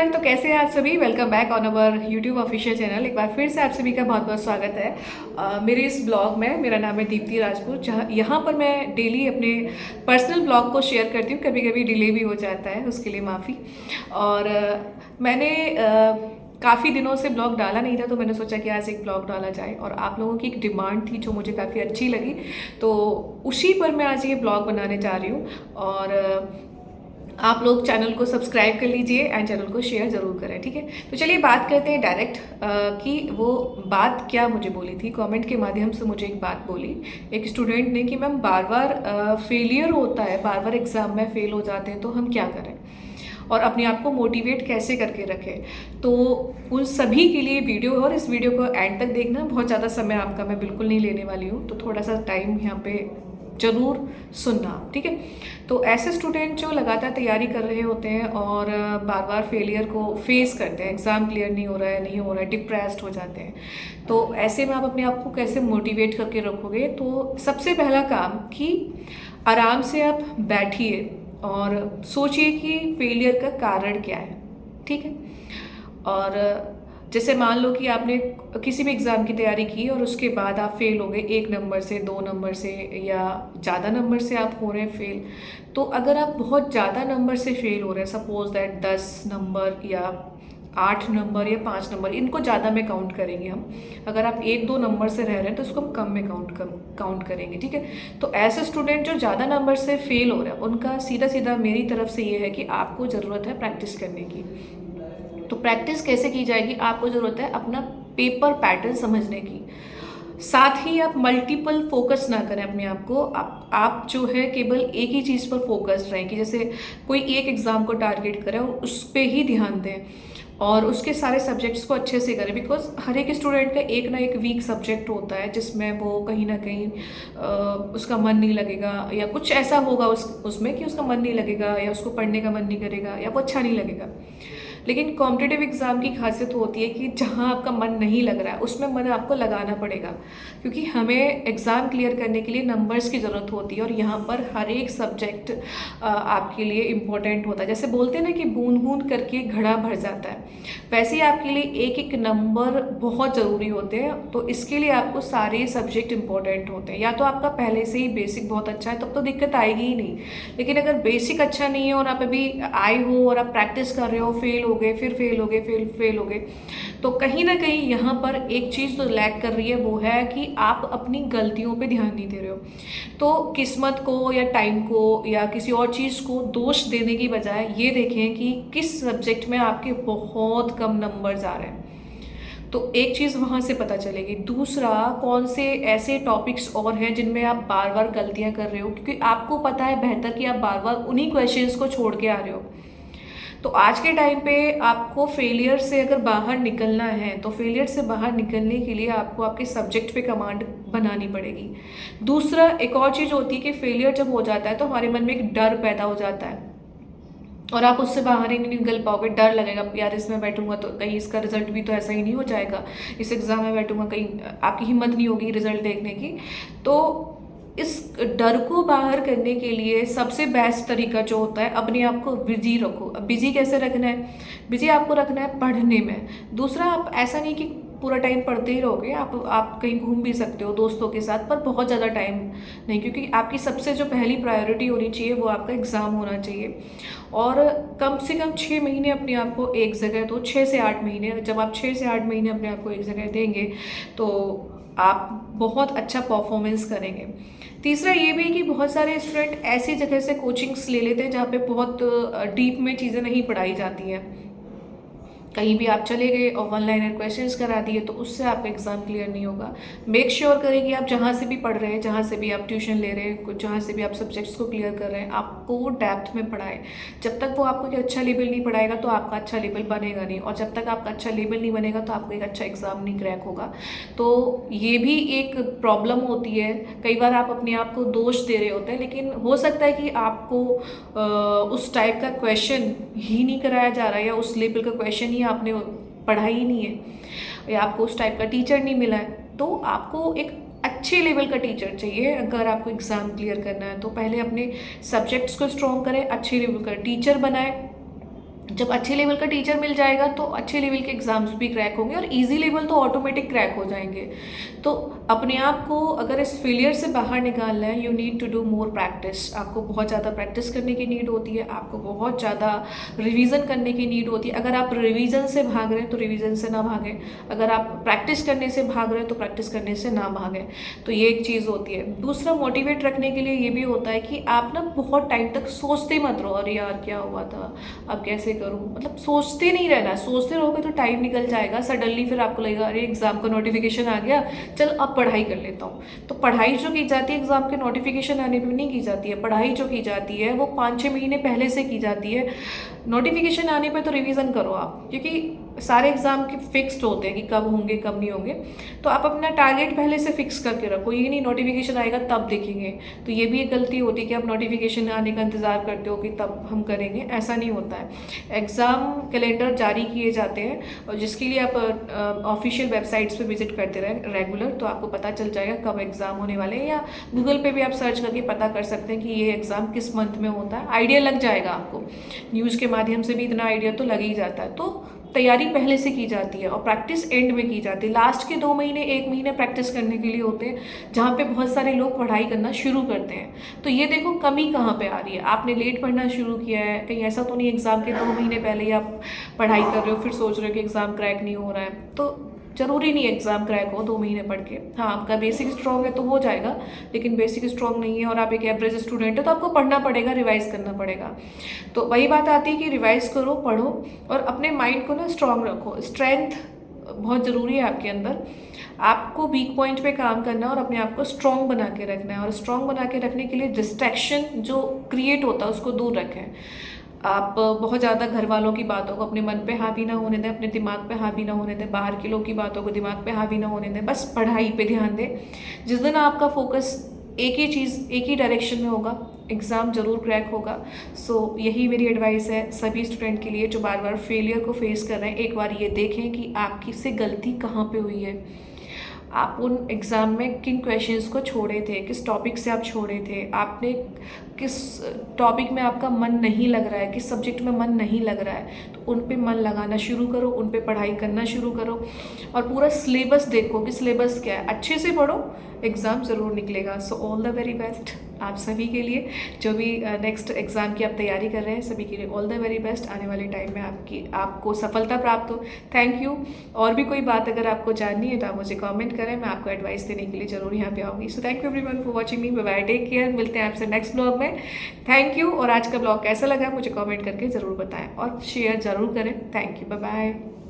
Everyone, तो कैसे हैं आप सभी। Welcome back on our YouTube official channel. एक बार फिर से आप सभी का बहुत बहुत स्वागत है मेरे इस ब्लॉग में। मेरा नाम है दीप्ति राजपूत, जहाँ यहाँ पर मैं डेली अपने पर्सनल ब्लॉग को शेयर करती हूँ। कभी कभी डिले भी हो जाता है, उसके लिए माफ़ी। और मैंने काफ़ी दिनों से ब्लॉग डाला नहीं था, तो मैंने सोचा कि आज एक ब्लॉग डाला जाए। और आप लोगों की एक डिमांड थी जो मुझे काफ़ी अच्छी लगी, तो उसी पर मैं आज ये ब्लॉग बनाने जा रही हूँ। और आप लोग चैनल को सब्सक्राइब कर लीजिए एंड चैनल को शेयर ज़रूर करें, ठीक है। तो चलिए बात करते हैं डायरेक्ट कि वो बात क्या मुझे बोली थी। कमेंट के माध्यम से मुझे एक बात बोली एक स्टूडेंट ने कि मैम बार बार फेलियर होता है, बार बार एग्ज़ाम में फ़ेल हो जाते हैं, तो हम क्या करें और अपने आप को मोटिवेट कैसे करके रखें। तो उन सभी के लिए वीडियो, और इस वीडियो को एंड तक देखना। बहुत ज़्यादा समय आपका मैं बिल्कुल नहीं लेने वाली हूँ, तो थोड़ा सा टाइम यहाँ पे ज़रूर सुनना, ठीक है। तो ऐसे स्टूडेंट जो लगातार तैयारी कर रहे होते हैं और बार बार फेलियर को फेस करते हैं, एग्ज़ाम क्लियर नहीं हो रहा है, डिप्रेस्ड हो जाते हैं, तो ऐसे में आप अपने आप को कैसे मोटिवेट करके रखोगे। तो सबसे पहला काम कि आराम से आप बैठिए और सोचिए कि फेलियर का कारण क्या है, ठीक है। और जैसे मान लो कि आपने किसी भी एग्ज़ाम की तैयारी की और उसके बाद आप फेल हो गए 1 नंबर से, 2 नंबर से, या ज़्यादा नंबर से आप हो रहे हैं फेल। तो अगर आप बहुत ज़्यादा नंबर से फेल हो रहे हैं, सपोज दैट 10 नंबर या 8 नंबर या 5 नंबर, इनको ज़्यादा में काउंट करेंगे हम। अगर आप 1-2 नंबर से रह रहे हैं तो इसको हम कम में काउंट करेंगे, ठीक है। तो ऐसे स्टूडेंट जो ज़्यादा नंबर से फेल हो रहे हैं, उनका सीधा सीधा मेरी तरफ से ये है कि आपको ज़रूरत है प्रैक्टिस करने की। तो प्रैक्टिस कैसे की जाएगी, आपको ज़रूरत है अपना पेपर पैटर्न समझने की। साथ ही आप मल्टीपल फोकस ना करें अपने आप को। आप जो है केवल एक ही चीज़ पर फोकस रहें, कि जैसे कोई एक एग्ज़ाम को टारगेट करें और उस पर ही ध्यान दें और उसके सारे सब्जेक्ट्स को अच्छे से करें। बिकॉज हर एक स्टूडेंट का एक ना एक वीक सब्जेक्ट होता है जिसमें वो कहीं ना कहीं उसका मन नहीं लगेगा, या कुछ ऐसा होगा उसमें कि उसका मन नहीं लगेगा, या उसको पढ़ने का मन नहीं करेगा, या वो अच्छा नहीं लगेगा। लेकिन कॉम्पिटिटिव एग्ज़ाम की खासियत होती है कि जहाँ आपका मन नहीं लग रहा है उसमें मन आपको लगाना पड़ेगा, क्योंकि हमें एग्ज़ाम क्लियर करने के लिए नंबर्स की ज़रूरत होती है। और यहाँ पर हर एक सब्जेक्ट आपके लिए इम्पोर्टेंट होता है। जैसे बोलते हैं ना कि बूंद बूंद करके घड़ा भर जाता है, वैसे ही आपके लिए एक एक नंबर बहुत ज़रूरी होते हैं। तो इसके लिए आपको सारे सब्जेक्ट इंपॉर्टेंट होते हैं। या तो आपका पहले से ही बेसिक बहुत अच्छा है, तब तो दिक्कत आएगी ही नहीं। लेकिन अगर बेसिक अच्छा नहीं है और आप अभी आए हो और आप प्रैक्टिस कर रहे हो, फेल हो गए, फिर फेल हो गए, फेल हो गए, तो कहीं ना कहीं यहाँ पर एक चीज़ तो लैग कर रही है, वो है कि आप अपनी गलतियों पे ध्यान नहीं दे रहे हो। तो किस्मत को या टाइम को या किसी और चीज़ को दोष देने की बजाय ये देखें कि किस सब्जेक्ट में आपके बहुत कम नंबर्स आ रहे हैं, तो एक चीज़ वहाँ से पता चलेगी। दूसरा, कौन से ऐसे टॉपिक्स और हैं जिनमें आप बार बार गलतियाँ कर रहे हो, क्योंकि आपको पता है बेहतर कि आप बार बार उन्हीं क्वेश्चंस को छोड़ के आ रहे हो। तो आज के टाइम पे आपको फेलियर से अगर बाहर निकलना है, तो फेलियर से बाहर निकलने के लिए आपको आपके सब्जेक्ट पे कमांड बनानी पड़ेगी। दूसरा, एक और चीज़ होती है कि फेलियर जब हो जाता है तो हमारे मन में एक डर पैदा हो जाता है और आप उससे बाहर ही नहीं निकल पाओगे। डर लगेगा, यार इसमें बैठूंगा तो कहीं इसका रिजल्ट भी तो ऐसा ही नहीं हो जाएगा, इस एग्ज़ाम में बैठूंगा कहीं, आपकी हिम्मत नहीं होगी रिजल्ट देखने की। तो इस डर को बाहर करने के लिए सबसे बेस्ट तरीका जो होता है, अपने आप को बिजी रखो। अब बिजी कैसे रखना है, बिजी आपको रखना है पढ़ने में। दूसरा, आप ऐसा नहीं कि पूरा टाइम पढ़ते ही रहोगे, आप कहीं घूम भी सकते हो दोस्तों के साथ, पर बहुत ज़्यादा टाइम नहीं, क्योंकि आपकी सबसे जो पहली प्रायोरिटी होनी चाहिए वो आपका एग्ज़ाम होना चाहिए। और कम से कम 6 महीने अपने आप को एक जगह दो, 6 से 8 महीने। जब आप 6 से 8 महीने अपने आप को एक जगह देंगे तो आप बहुत अच्छा परफॉर्मेंस करेंगे। तीसरा ये भी कि बहुत सारे स्टूडेंट ऐसी जगह से कोचिंग्स ले लेते हैं जहाँ पे बहुत डीप में चीज़ें नहीं पढ़ाई जाती हैं। कहीं भी आप चले गए और वन लाइनर क्वेश्चंस करा दिए, तो उससे आपका एग्ज़ाम क्लियर नहीं होगा। मेक श्योर करें कि आप जहाँ से भी पढ़ रहे हैं, जहाँ से भी आप ट्यूशन ले रहे हैं, जहाँ से भी आप सब्जेक्ट्स को क्लियर कर रहे हैं, आपको वो डेप्थ में पढ़ाएं। जब तक वो आपको अच्छा लेवल नहीं पढ़ाएगा तो आपका अच्छा लेवल बनेगा नहीं, और जब तक आपका अच्छा लेवल नहीं बनेगा तो आपको एक अच्छा एग्ज़ाम नहीं क्रैक होगा। तो ये भी एक प्रॉब्लम होती है। कई बार आप अपने आप को दोष दे रहे होते हैं, लेकिन हो सकता है कि आपको उस टाइप का क्वेश्चन ही नहीं कराया जा रहा है, या उस लेवल का क्वेश्चन ही आपने पढ़ा ही नहीं है, या आपको उस टाइप का टीचर नहीं मिला है। तो आपको एक अच्छे लेवल का टीचर चाहिए। अगर आपको एग्ज़ाम क्लियर करना है तो पहले अपने सब्जेक्ट्स को स्ट्रॉन्ग करें, अच्छे लेवल का टीचर बनाएं, जब अच्छे लेवल का टीचर मिल जाएगा तो अच्छे लेवल के एग्ज़ाम्स भी क्रैक होंगे और इजी लेवल तो ऑटोमेटिक क्रैक हो जाएंगे। तो अपने आप को अगर इस फेलियर से बाहर निकालना है, you need to do more practice. आपको बहुत ज़्यादा प्रैक्टिस करने की नीड होती है, आपको बहुत ज़्यादा रिवीजन करने की नीड होती है। अगर आप रिवीजन से भाग रहे हैं तो रिवीजन से ना भागें, अगर आप प्रैक्टिस करने से भाग रहे हैं तो प्रैक्टिस करने से ना भागें। तो ये एक चीज़ होती है। दूसरा, मोटिवेट रखने के लिए ये भी होता है कि आप ना बहुत टाइम तक सोचते मत रहो, अरे यार क्या हुआ था, अब कैसे करूँ, मतलब सोचते नहीं रहना। सोचते रहोगे तो टाइम निकल जाएगा, सडनली फिर आपको लगेगा अरे एग्ज़ाम का नोटिफिकेशन आ गया, चल अब पढ़ाई कर लेता हूँ। तो पढ़ाई जो की जाती है एग्ज़ाम के नोटिफिकेशन आने पर नहीं की जाती है। पढ़ाई जो की जाती है वो 5-6 महीने पहले से की जाती है। नोटिफिकेशन आने पर तो रिवीजन करो आप, क्योंकि सारे एग्ज़ाम के फिक्स्ड होते हैं कि कब होंगे कब नहीं होंगे। तो आप अपना टारगेट पहले से फिक्स करके रखो, ये नहीं नोटिफिकेशन आएगा तब देखेंगे। तो ये भी एक गलती होती है कि आप नोटिफिकेशन आने का इंतज़ार करते हो कि तब हम करेंगे, ऐसा नहीं होता है। एग्ज़ाम कैलेंडर जारी किए जाते हैं और जिसके लिए आप ऑफिशियल वेबसाइट्स पे विजिट करते रहें रेगुलर, तो आपको पता चल जाएगा कब एग्ज़ाम होने वाले हैं। या गूगल पे भी आप सर्च करके पता कर सकते हैं कि ये एग्ज़ाम किस मंथ में होता है, आइडिया लग जाएगा आपको। न्यूज़ के माध्यम से भी इतना आइडिया तो लग ही जाता है। तो तैयारी पहले से की जाती है और प्रैक्टिस एंड में की जाती है। लास्ट के 2 महीने 1 महीने प्रैक्टिस करने के लिए होते हैं, जहाँ पे बहुत सारे लोग पढ़ाई करना शुरू करते हैं। तो ये देखो कमी कहाँ पे आ रही है, आपने लेट पढ़ना शुरू किया है, कहीं ऐसा तो नहीं एग्ज़ाम के 2 महीने पहले ही आप पढ़ाई कर रहे हो फिर सोच रहे हो कि एग्ज़ाम क्रैक नहीं हो रहा है। तो ज़रूरी नहीं है एग्ज़ाम क्रैक हो 2 महीने पढ़ के। हाँ, आपका बेसिक स्ट्रॉन्ग है तो हो जाएगा, लेकिन बेसिक स्ट्रॉन्ग नहीं है और आप एक एवरेज स्टूडेंट है तो आपको पढ़ना पड़ेगा, रिवाइज़ करना पड़ेगा। तो वही बात आती है कि रिवाइज़ करो, पढ़ो और अपने माइंड को ना स्ट्रॉन्ग रखो। स्ट्रेंथ बहुत ज़रूरी है आपके अंदर। आपको वीक पॉइंट पे काम करना है और अपने आप को स्ट्रॉन्ग बना के रखना है। और स्ट्रॉन्ग बना के रखने के लिए डिस्ट्रैक्शन जो क्रिएट होता है उसको दूर रखें। आप बहुत ज़्यादा घर वालों की बातों को अपने मन पे हावी ना होने दें, अपने दिमाग पे हावी ना होने दें, बाहर के लोग की बातों को दिमाग पे हावी ना होने दें, बस पढ़ाई पे ध्यान दें। जिस दिन आपका फोकस एक ही चीज़ एक ही डायरेक्शन में होगा, एग्ज़ाम ज़रूर क्रैक होगा। सो यही मेरी एडवाइस है सभी स्टूडेंट के लिए जो बार बार फेलियर को फेस कर रहे हैं। एक बार ये देखें कि आपकी से गलती कहाँ पे हुई है, आप उन एग्ज़ाम में किन क्वेश्चंस को छोड़े थे, किस टॉपिक से आप छोड़े थे, आपने किस टॉपिक में आपका मन नहीं लग रहा है, किस सब्जेक्ट में मन नहीं लग रहा है, तो उन पे मन लगाना शुरू करो, उन पे पढ़ाई करना शुरू करो और पूरा सिलेबस देखो कि सिलेबस क्या है, अच्छे से पढ़ो, एग्ज़ाम ज़रूर निकलेगा। So all the very best आप सभी के लिए, जो भी नेक्स्ट एग्ज़ाम की आप तैयारी कर रहे हैं सभी के लिए ऑल द वेरी बेस्ट। आने वाले टाइम में आपको सफलता प्राप्त हो। Thank you. और भी कोई बात अगर आपको जाननी है तो आप मुझे कमेंट करें, मैं आपको एडवाइस देने के लिए ज़रूर यहाँ पे आऊँगी। So thank you everyone for watching me. Bye bye, take care. मिलते हैं आपसे नेक्स्ट ब्लॉग में। Thank you. और आज का ब्लॉग कैसा लगा मुझे कमेंट करके ज़रूर बताएं और शेयर ज़रूर करें। Thank you, bye bye.